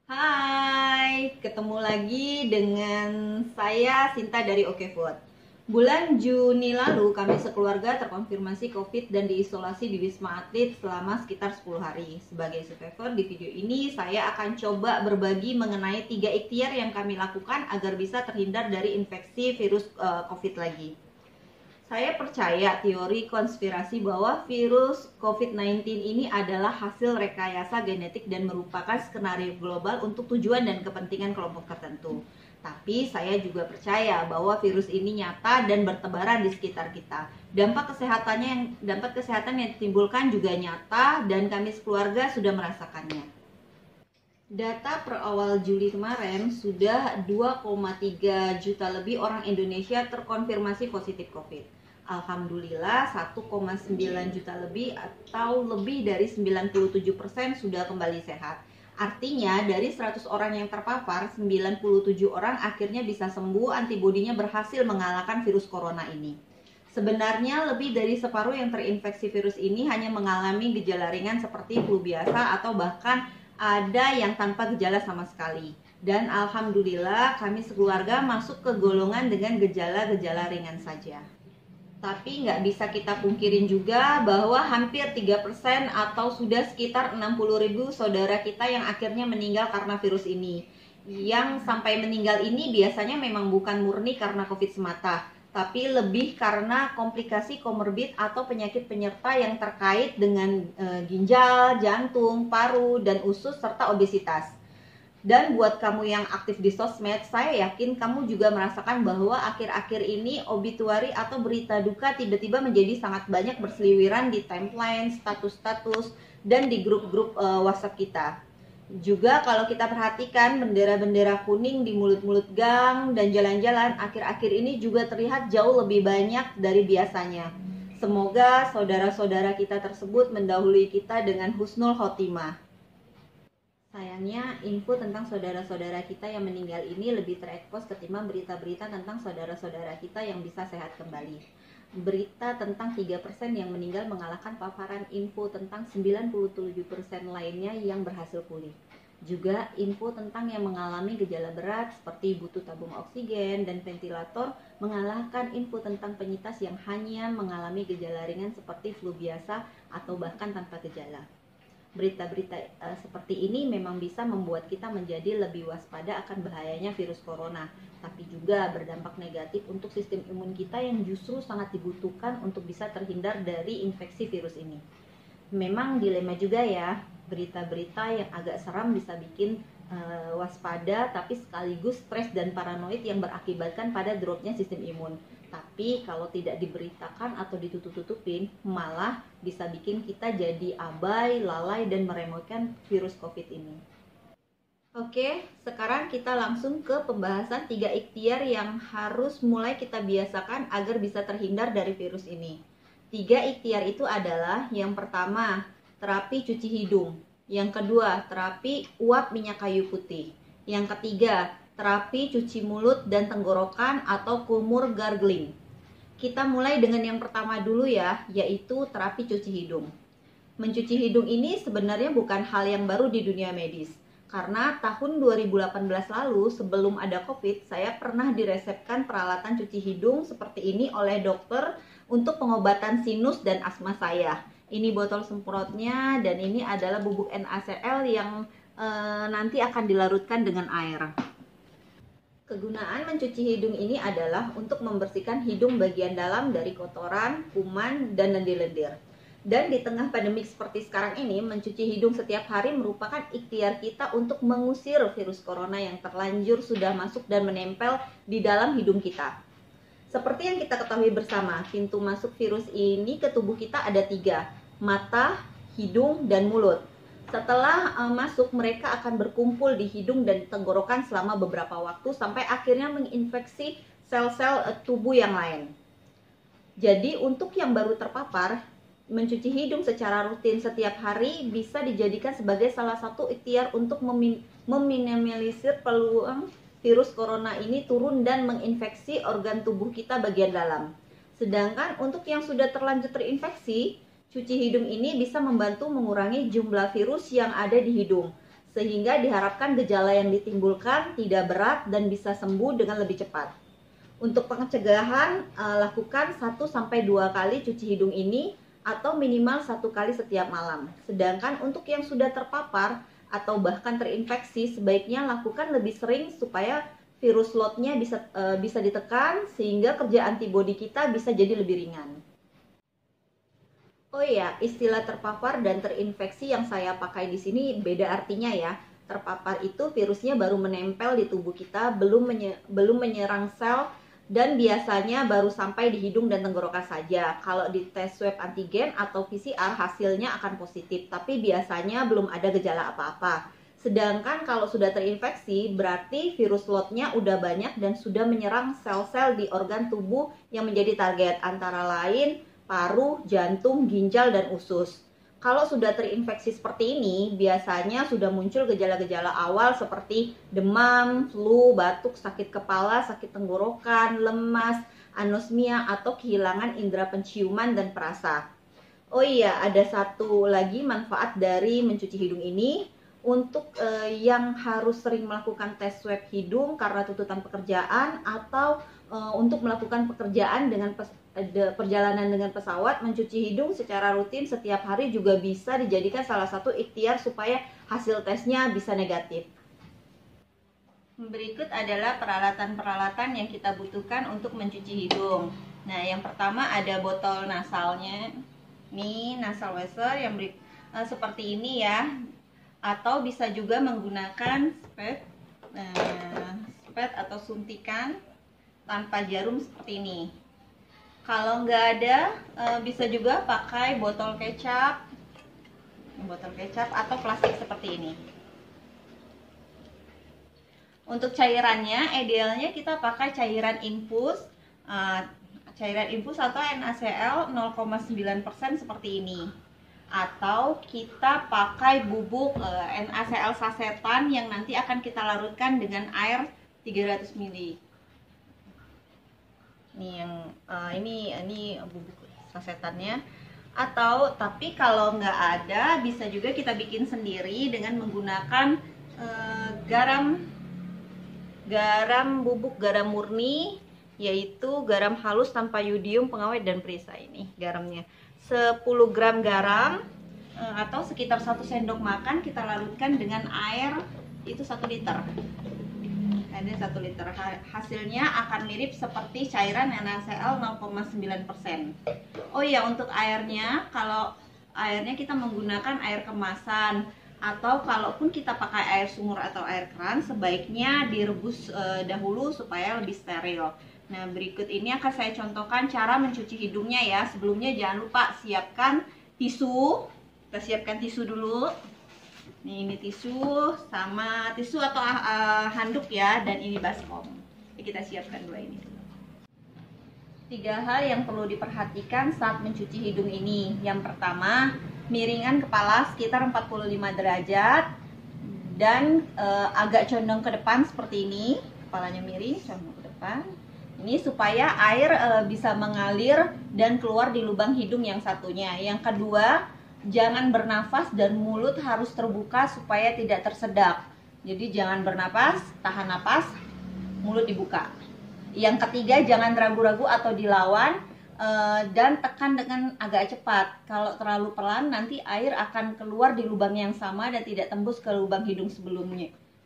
Hai, ketemu lagi dengan saya Sinta dari Oke Food. Bulan Juni lalu kami sekeluarga terkonfirmasi COVID dan diisolasi di Wisma Atlet selama sekitar 10 hari. Sebagai survivor di video ini saya akan coba berbagi mengenai 3 ikhtiar yang kami lakukan agar bisa terhindar dari infeksi virus COVID lagi. Saya percaya teori konspirasi bahwa virus COVID-19 ini adalah hasil rekayasa genetik dan merupakan skenario global untuk tujuan dan kepentingan kelompok tertentu. Tapi saya juga percaya bahwa virus ini nyata dan bertebaran di sekitar kita. Dampak kesehatan yang ditimbulkan juga nyata dan kami sekeluarga sudah merasakannya. Data per awal Juli kemarin sudah 2,3 juta lebih orang Indonesia terkonfirmasi positif COVID. Alhamdulillah 1,9 juta lebih atau lebih dari 97% sudah kembali sehat. Artinya dari 100 orang yang terpapar, 97 orang akhirnya bisa sembuh, antibodinya berhasil mengalahkan virus corona ini. Sebenarnya lebih dari separuh yang terinfeksi virus ini hanya mengalami gejala ringan seperti flu biasa atau bahkan ada yang tanpa gejala sama sekali. Dan alhamdulillah kami sekeluarga masuk ke golongan dengan gejala-gejala ringan saja. Tapi nggak bisa kita pungkirin juga bahwa hampir 3% atau sudah sekitar 60.000 saudara kita yang akhirnya meninggal karena virus ini. Yang sampai meninggal ini biasanya memang bukan murni karena COVID semata, tapi lebih karena komplikasi komorbid atau penyakit penyerta yang terkait dengan ginjal, jantung, paru, dan usus, serta obesitas. Dan buat kamu yang aktif di sosmed, saya yakin kamu juga merasakan bahwa akhir-akhir ini obituari atau berita duka tiba-tiba menjadi sangat banyak berseliweran di timeline, status-status, dan di grup-grup WhatsApp kita. Juga kalau kita perhatikan bendera-bendera kuning di mulut-mulut gang dan jalan-jalan akhir-akhir ini juga terlihat jauh lebih banyak dari biasanya. Semoga saudara-saudara kita tersebut mendahului kita dengan husnul khotimah. Sayangnya, info tentang saudara-saudara kita yang meninggal ini lebih terekspos ketimbang berita-berita tentang saudara-saudara kita yang bisa sehat kembali. Berita tentang 3% yang meninggal mengalahkan paparan info tentang 97% lainnya yang berhasil pulih. Juga info tentang yang mengalami gejala berat seperti butuh tabung oksigen dan ventilator mengalahkan info tentang penyintas yang hanya mengalami gejala ringan seperti flu biasa atau bahkan tanpa gejala. Berita-berita seperti ini memang bisa membuat kita menjadi lebih waspada akan bahayanya virus corona, tapi juga berdampak negatif untuk sistem imun kita yang justru sangat dibutuhkan untuk bisa terhindar dari infeksi virus ini. Memang dilema juga ya, berita-berita yang agak seram bisa bikin waspada, tapi sekaligus stres dan paranoid yang berakibatkan pada dropnya sistem imun. Tapi kalau tidak diberitakan atau ditutup-tutupin, malah bisa bikin kita jadi abai, lalai, dan meremehkan virus COVID ini. Oke, sekarang kita langsung ke pembahasan 3 ikhtiar yang harus mulai kita biasakan agar bisa terhindar dari virus ini. 3 ikhtiar itu adalah, yang pertama, terapi cuci hidung. Yang kedua, terapi uap minyak kayu putih. Yang ketiga, terapi cuci mulut dan tenggorokan atau kumur gargling. Kita mulai dengan yang pertama dulu ya, yaitu terapi cuci hidung. Mencuci hidung ini sebenarnya bukan hal yang baru di dunia medis. Karena tahun 2018 lalu, sebelum ada COVID, saya pernah diresepkan peralatan cuci hidung seperti ini oleh dokter untuk pengobatan sinus dan asma saya. Ini botol semprotnya dan ini adalah bubuk NaCl yang nanti akan dilarutkan dengan air. Kegunaan mencuci hidung ini adalah untuk membersihkan hidung bagian dalam dari kotoran, kuman, dan lendir-lendir. Dan di tengah pandemik seperti sekarang ini, mencuci hidung setiap hari merupakan ikhtiar kita untuk mengusir virus corona yang terlanjur sudah masuk dan menempel di dalam hidung kita. Seperti yang kita ketahui bersama, pintu masuk virus ini ke tubuh kita ada 3, mata, hidung, dan mulut. Setelah masuk, mereka akan berkumpul di hidung dan tenggorokan selama beberapa waktu sampai akhirnya menginfeksi sel-sel tubuh yang lain. Jadi untuk yang baru terpapar, mencuci hidung secara rutin setiap hari bisa dijadikan sebagai salah satu ikhtiar untuk meminimalisir peluang virus corona ini turun dan menginfeksi organ tubuh kita bagian dalam. Sedangkan untuk yang sudah terlanjur terinfeksi, cuci hidung ini bisa membantu mengurangi jumlah virus yang ada di hidung. sehingga diharapkan gejala yang ditimbulkan tidak berat dan bisa sembuh dengan lebih cepat. Untuk pencegahan, lakukan 1-2 kali cuci hidung ini atau minimal 1 kali setiap malam. Sedangkan untuk yang sudah terpapar atau bahkan terinfeksi, sebaiknya lakukan lebih sering supaya virus loadnya bisa ditekan sehingga kerja antibodi kita bisa jadi lebih ringan. Oh iya, istilah terpapar dan terinfeksi yang saya pakai di sini beda artinya ya. Terpapar itu virusnya baru menempel di tubuh kita, belum menyerang sel, dan biasanya baru sampai di hidung dan tenggorokan saja. Kalau di tes swab antigen atau PCR hasilnya akan positif, tapi biasanya belum ada gejala apa-apa. Sedangkan kalau sudah terinfeksi, berarti virus loadnya udah banyak dan sudah menyerang sel-sel di organ tubuh yang menjadi target, antara lain paru, jantung, ginjal, dan usus. Kalau sudah terinfeksi seperti ini, biasanya sudah muncul gejala-gejala awal seperti demam, flu, batuk, sakit kepala, sakit tenggorokan, lemas, anosmia, atau kehilangan indera penciuman dan perasa. Oh iya, ada satu lagi manfaat dari mencuci hidung ini. Untuk yang harus sering melakukan tes swab hidung karena tuntutan pekerjaan atau untuk melakukan pekerjaan dengan perjalanan dengan pesawat, mencuci hidung secara rutin setiap hari juga bisa dijadikan salah satu ikhtiar supaya hasil tesnya bisa negatif. Berikut adalah peralatan-peralatan yang kita butuhkan untuk mencuci hidung. Nah, yang pertama ada botol nasalnya. Ini nasal washer yang seperti ini ya. Atau bisa juga menggunakan spet atau suntikan tanpa jarum seperti ini. Kalau nggak ada, bisa juga pakai botol kecap atau plastik seperti ini. Untuk cairannya, idealnya kita pakai cairan infus, atau NaCl 0,9% seperti ini. Atau kita pakai bubuk NaCl sasetan yang nanti akan kita larutkan dengan air 300 ml. Ini bubuk sasetannya. Tapi kalau nggak ada, bisa juga kita bikin sendiri dengan menggunakan bubuk garam murni, yaitu garam halus tanpa yodium, pengawet, dan perisa. Ini garamnya 10 gram garam atau sekitar 1 sendok makan kita larutkan dengan air itu 1 liter. Ada 1 liter. Hasilnya akan mirip seperti cairan NaCl 0,9%. Oh iya, untuk airnya, kalau airnya kita menggunakan air kemasan atau kalaupun kita pakai air sumur atau air keran, sebaiknya direbus dahulu supaya lebih steril. Nah, berikut ini akan saya contohkan cara mencuci hidungnya ya. Sebelumnya jangan lupa siapkan tisu. Kita siapkan tisu dulu. Nih, ini tisu sama tisu atau handuk ya, dan ini baskom. Jadi kita siapkan dua ini dulu. 3 hal yang perlu diperhatikan saat mencuci hidung ini. Yang pertama, miringan kepala sekitar 45 derajat dan agak condong ke depan seperti ini. Kepalanya miring, condong ke depan. Ini supaya air bisa mengalir dan keluar di lubang hidung yang satunya. Yang kedua, jangan bernafas dan mulut harus terbuka supaya tidak tersedak. Jadi jangan bernapas, tahan napas, mulut dibuka. Yang ketiga, jangan ragu-ragu atau dilawan dan tekan dengan agak cepat. Kalau terlalu pelan, nanti air akan keluar di lubang yang sama dan tidak tembus ke lubang hidung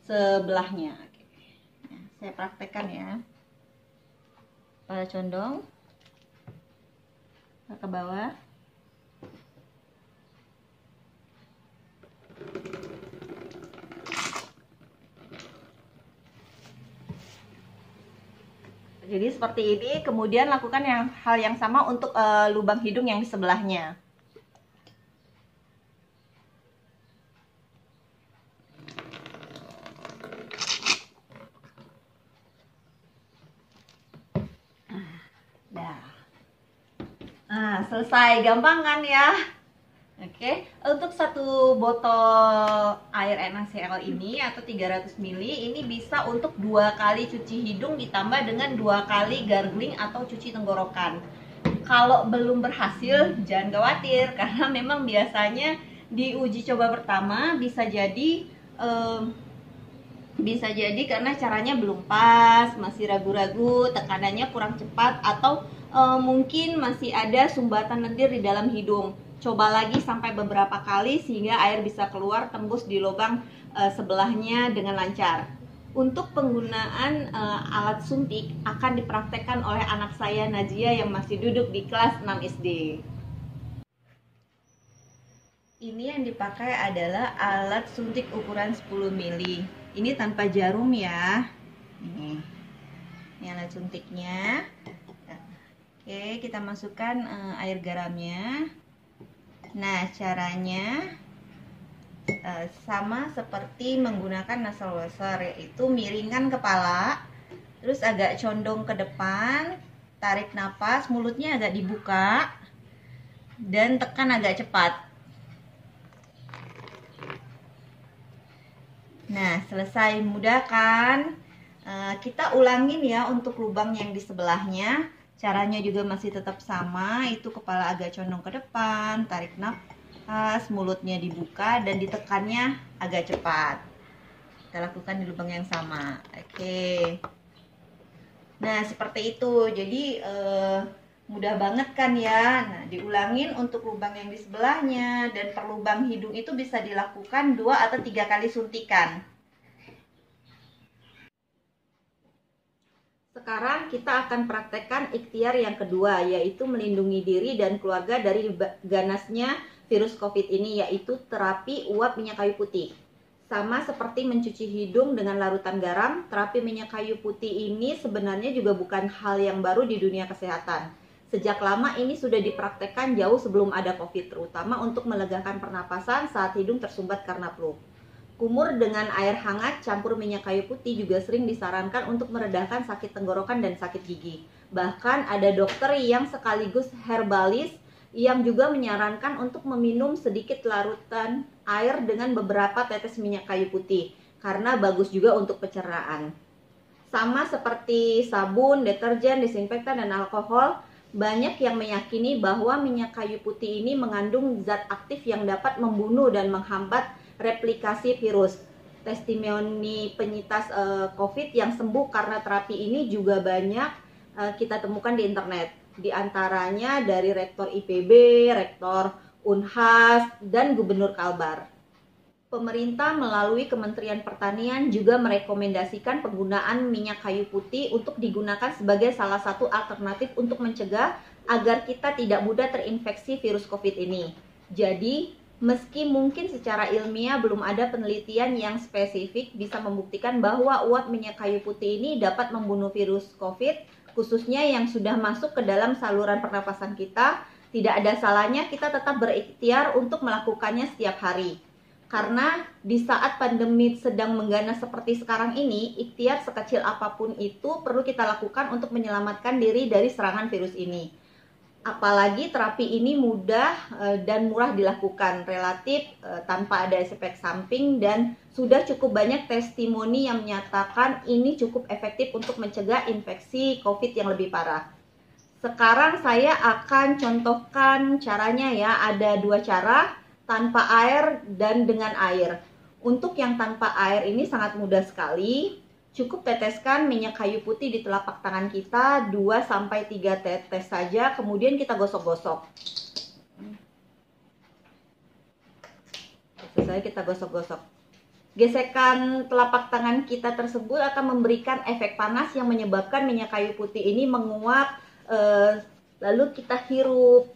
sebelahnya. Nah, saya praktekkan ya. Kepala condong ke bawah. Jadi seperti ini, kemudian lakukan hal yang sama untuk lubang hidung yang di sebelahnya. Nah, selesai. Gampang kan ya? Oke, untuk 1 botol air NaCl ini atau 300 ml ini bisa untuk 2 kali cuci hidung ditambah dengan 2 kali gargling atau cuci tenggorokan. Kalau belum berhasil, jangan khawatir karena memang biasanya di uji coba pertama bisa jadi bisa jadi karena caranya belum pas, masih ragu-ragu, tekanannya kurang cepat, atau mungkin masih ada sumbatan lendir di dalam hidung. Coba lagi sampai beberapa kali sehingga air bisa keluar tembus di lubang sebelahnya dengan lancar. Untuk penggunaan alat suntik akan dipraktekkan oleh anak saya Najia yang masih duduk di kelas 6 SD. Ini yang dipakai adalah alat suntik ukuran 10 mili. Ini tanpa jarum ya. Ini alat suntiknya. Oke, kita masukkan air garamnya. Nah, caranya sama seperti menggunakan nasal washer, yaitu miringkan kepala, terus agak condong ke depan, tarik napas, mulutnya agak dibuka, dan tekan agak cepat. Nah, selesai, mudah kan? Kita ulangin ya untuk lubang yang di sebelahnya. Caranya juga masih tetap sama, itu kepala agak condong ke depan, tarik nafas, mulutnya dibuka, dan ditekannya agak cepat. Kita lakukan di lubang yang sama. Oke. Nah, seperti itu. Jadi mudah banget kan ya. Nah, diulangin untuk lubang yang di sebelahnya, dan per lubang hidung itu bisa dilakukan 2 atau 3 kali suntikan. Sekarang kita akan praktekkan ikhtiar yang kedua, yaitu melindungi diri dan keluarga dari ganasnya virus COVID ini, yaitu terapi uap minyak kayu putih. Sama seperti mencuci hidung dengan larutan garam, terapi minyak kayu putih ini sebenarnya juga bukan hal yang baru di dunia kesehatan. Sejak lama ini sudah dipraktekkan jauh sebelum ada COVID, terutama untuk melegakan pernapasan saat hidung tersumbat karena flu. Kumur dengan air hangat campur minyak kayu putih juga sering disarankan untuk meredakan sakit tenggorokan dan sakit gigi. Bahkan ada dokter yang sekaligus herbalis yang juga menyarankan untuk meminum sedikit larutan air dengan beberapa tetes minyak kayu putih, karena bagus juga untuk pencernaan. Sama seperti sabun, deterjen, desinfektan, dan alkohol, banyak yang meyakini bahwa minyak kayu putih ini mengandung zat aktif yang dapat membunuh dan menghambat replikasi virus. Testimoni penyintas COVID yang sembuh karena terapi ini juga banyak kita temukan di internet. Di antaranya dari Rektor IPB, Rektor Unhas, dan Gubernur Kalbar. Pemerintah melalui Kementerian Pertanian juga merekomendasikan penggunaan minyak kayu putih untuk digunakan sebagai salah satu alternatif untuk mencegah agar kita tidak mudah terinfeksi virus COVID ini. Jadi, meski mungkin secara ilmiah belum ada penelitian yang spesifik bisa membuktikan bahwa uap minyak kayu putih ini dapat membunuh virus COVID, khususnya yang sudah masuk ke dalam saluran pernapasan kita, tidak ada salahnya kita tetap berikhtiar untuk melakukannya setiap hari. Karena di saat pandemi sedang mengganas seperti sekarang ini, ikhtiar sekecil apapun itu perlu kita lakukan untuk menyelamatkan diri dari serangan virus ini. Apalagi terapi ini mudah dan murah dilakukan, relatif tanpa ada efek samping, dan sudah cukup banyak testimoni yang menyatakan ini cukup efektif untuk mencegah infeksi COVID yang lebih parah. Sekarang saya akan contohkan caranya ya, ada 2 cara, tanpa air dan dengan air. Untuk yang tanpa air ini sangat mudah sekali. Cukup teteskan minyak kayu putih di telapak tangan kita 2-3 tetes saja, kemudian kita gosok-gosok. Selesai kita gosok-gosok. Gesekan telapak tangan kita tersebut akan memberikan efek panas yang menyebabkan minyak kayu putih ini menguap, lalu kita hirup.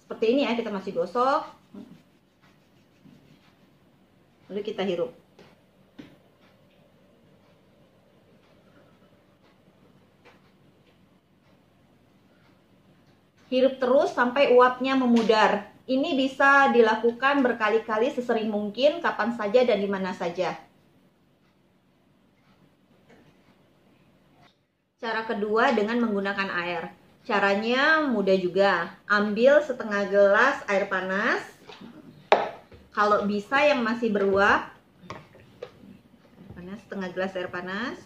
Seperti ini ya, kita masih gosok. Lalu kita hirup. Hirup terus sampai uapnya memudar. Ini bisa dilakukan berkali-kali sesering mungkin, kapan saja dan di mana saja. Cara kedua dengan menggunakan air. Caranya mudah juga. Ambil setengah gelas air panas. Kalau bisa yang masih beruap, setengah gelas air panas.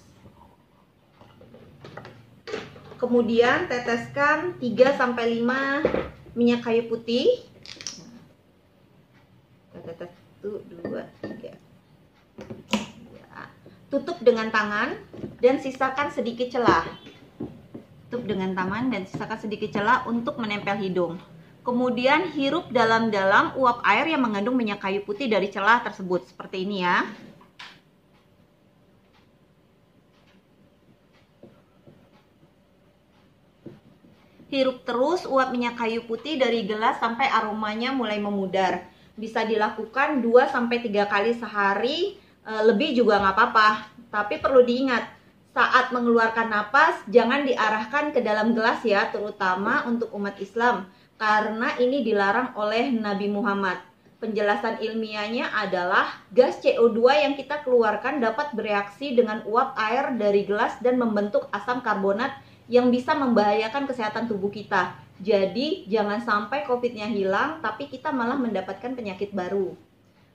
Kemudian teteskan 3-5 minyak kayu putih. Kita tetes 1, 2, 3. Tutup dengan tangan dan sisakan sedikit celah. Tutup dengan tangan dan sisakan sedikit celah untuk menempel hidung. Kemudian hirup dalam-dalam uap air yang mengandung minyak kayu putih dari celah tersebut. Seperti ini ya. Hirup terus uap minyak kayu putih dari gelas sampai aromanya mulai memudar. Bisa dilakukan 2-3 kali sehari, lebih juga nggak apa-apa. Tapi perlu diingat, saat mengeluarkan napas jangan diarahkan ke dalam gelas ya, terutama untuk umat Islam. Karena ini dilarang oleh Nabi Muhammad. Penjelasan ilmiahnya adalah gas CO2 yang kita keluarkan dapat bereaksi dengan uap air dari gelas dan membentuk asam karbonat yang bisa membahayakan kesehatan tubuh kita. Jadi jangan sampai COVID-nya hilang, tapi kita malah mendapatkan penyakit baru.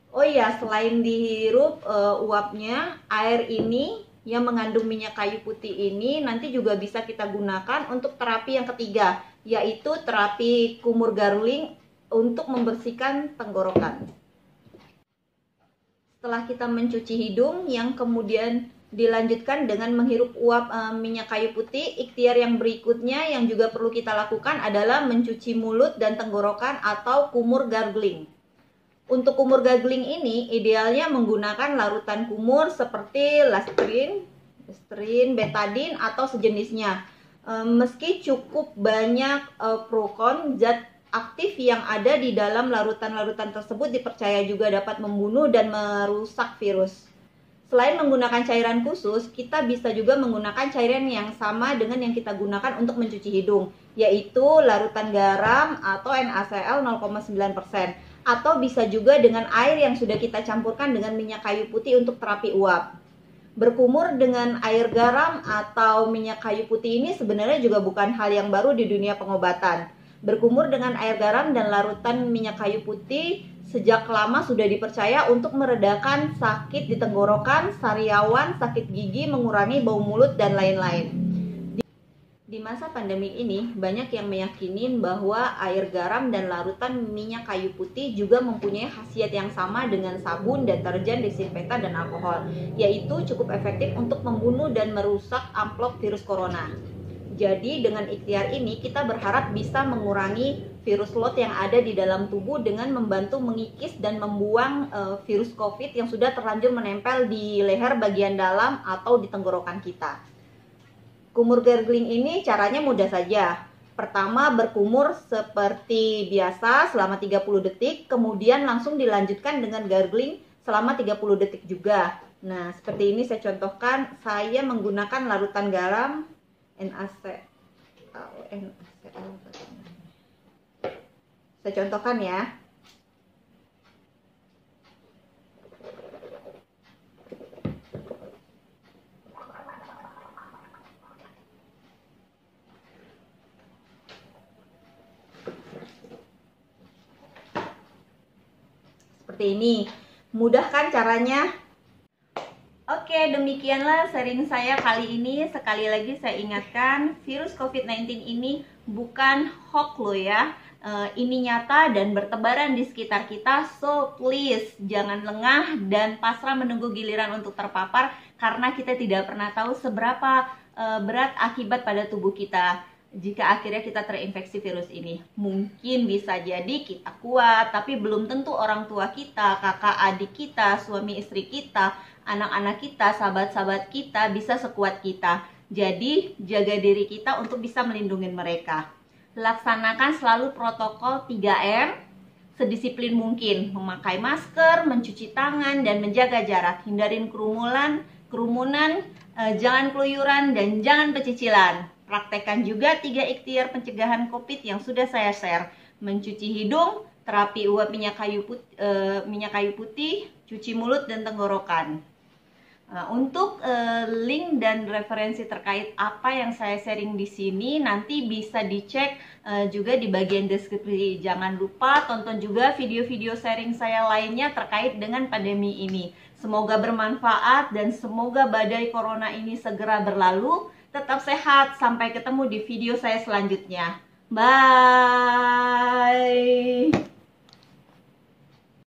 Oh iya, selain dihirup uapnya, air ini yang mengandung minyak kayu putih ini nanti juga bisa kita gunakan untuk terapi yang ketiga, yaitu terapi kumur gargling untuk membersihkan tenggorokan. Setelah kita mencuci hidung, yang kemudian dilanjutkan dengan menghirup uap minyak kayu putih, ikhtiar yang berikutnya yang juga perlu kita lakukan adalah mencuci mulut dan tenggorokan atau kumur gargling. Untuk kumur gargling ini idealnya menggunakan larutan kumur seperti Listerine, betadine atau sejenisnya. Meski cukup banyak prokon, zat aktif yang ada di dalam larutan-larutan tersebut dipercaya juga dapat membunuh dan merusak virus. Selain menggunakan cairan khusus, kita bisa juga menggunakan cairan yang sama dengan yang kita gunakan untuk mencuci hidung, yaitu larutan garam atau NaCl 0,9%, atau bisa juga dengan air yang sudah kita campurkan dengan minyak kayu putih untuk terapi uap. Berkumur dengan air garam atau minyak kayu putih ini sebenarnya juga bukan hal yang baru di dunia pengobatan. Berkumur dengan air garam dan larutan minyak kayu putih sejak lama sudah dipercaya untuk meredakan sakit di tenggorokan, sariawan, sakit gigi, mengurangi bau mulut, dan lain-lain. Di masa pandemi ini, banyak yang meyakini bahwa air garam dan larutan minyak kayu putih juga mempunyai khasiat yang sama dengan sabun, deterjen, disinfektan, dan alkohol, yaitu cukup efektif untuk membunuh dan merusak amplop virus corona. Jadi dengan ikhtiar ini kita berharap bisa mengurangi virus lot yang ada di dalam tubuh dengan membantu mengikis dan membuang virus COVID yang sudah terlanjur menempel di leher bagian dalam atau di tenggorokan kita. Kumur gargling ini caranya mudah saja. Pertama, berkumur seperti biasa selama 30 detik, kemudian langsung dilanjutkan dengan gargling selama 30 detik juga. Nah, seperti ini saya contohkan, saya menggunakan larutan garam NaCl. Saya contohkan ya. Seperti ini. Mudah kan caranya? Oke, demikianlah sharing saya kali ini. Sekali lagi saya ingatkan, virus COVID-19 ini bukan hoax loh ya. Ini nyata dan bertebaran di sekitar kita. So please, jangan lengah dan pasrah menunggu giliran untuk terpapar, karena kita tidak pernah tahu seberapa berat akibat pada tubuh kita jika akhirnya kita terinfeksi virus ini. Mungkin bisa jadi kita kuat, tapi belum tentu orang tua kita, kakak adik kita, suami istri kita, anak-anak kita, sahabat-sahabat kita bisa sekuat kita. Jadi jaga diri kita untuk bisa melindungi mereka. Laksanakan selalu protokol 3M sedisiplin mungkin. Memakai masker, mencuci tangan, dan menjaga jarak. Hindarin kerumunan, jangan keluyuran, dan jangan pecicilan. Praktekkan juga 3 ikhtiar pencegahan COVID yang sudah saya share. Mencuci hidung, terapi uap minyak kayu putih, cuci mulut dan tenggorokan. Untuk link dan referensi terkait apa yang saya sharing di sini nanti bisa dicek juga di bagian deskripsi. Jangan lupa tonton juga video-video sharing saya lainnya terkait dengan pandemi ini. Semoga bermanfaat dan semoga badai corona ini segera berlalu. Tetap sehat, sampai ketemu di video saya selanjutnya. Bye.